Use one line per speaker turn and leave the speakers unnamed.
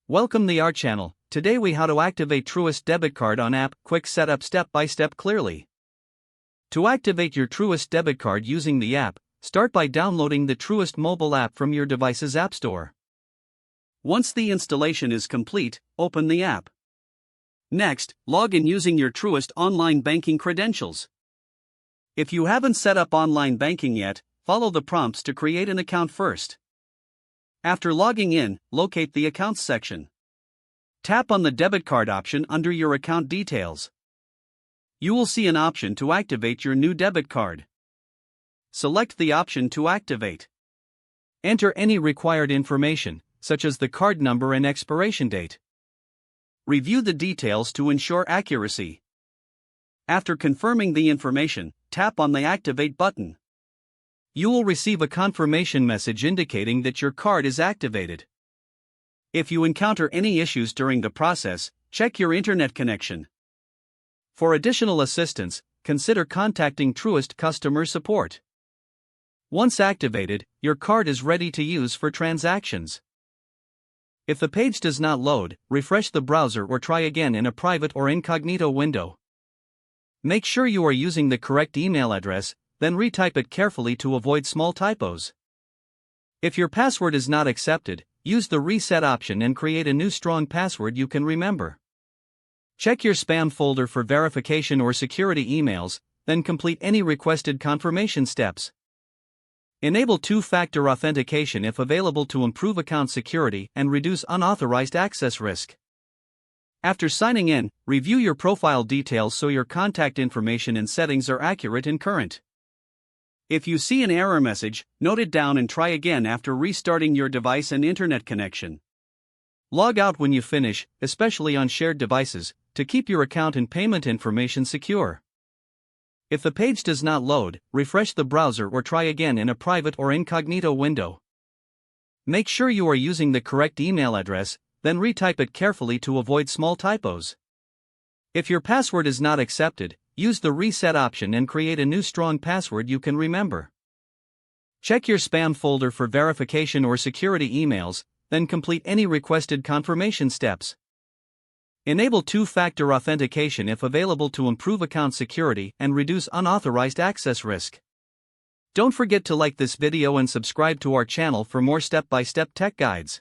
Welcome to our channel. Today we how to activate Truist debit card on app. Quick setup step by step clearly. To activate your Truist debit card using the app, start by downloading the Truist mobile app from your device's app store. Once the installation is complete, open the app. Next, log in using your Truist online banking credentials. If you haven't set up online banking yet, follow the prompts to create an account first. After logging in, locate the Accounts section. Tap on the debit card option under your account details. You will see an option to activate your new debit card. Select the option to activate. Enter any required information, such as the card number and expiration date. Review the details to ensure accuracy. After confirming the information, tap on the Activate button. You will receive a confirmation message indicating that your card is activated. If you encounter any issues during the process, check your internet connection. For additional assistance, consider contacting Truist customer support. Once activated, your card is ready to use for transactions. If the page does not load, refresh the browser or try again in a private or incognito window. Make sure you are using the correct email address, then retype it carefully to avoid small typos. If your password is not accepted, use the reset option and create a new strong password you can remember. Check your spam folder for verification or security emails, then complete any requested confirmation steps. Enable two-factor authentication if available to improve account security and reduce unauthorized access risk. After signing in, review your profile details so your contact information and settings are accurate and current. If you see an error message, note it down and try again after restarting your device and internet connection. Log out when you finish, especially on shared devices, to keep your account and payment information secure. If the page does not load, refresh the browser or try again in a private or incognito window. Make sure you are using the correct email address, then retype it carefully to avoid small typos. If your password is not accepted, use the reset option and create a new strong password you can remember. Check your spam folder for verification or security emails, then complete any requested confirmation steps. Enable two-factor authentication if available to improve account security and reduce unauthorized access risk. Don't forget to like this video and subscribe to our channel for more step-by-step tech guides.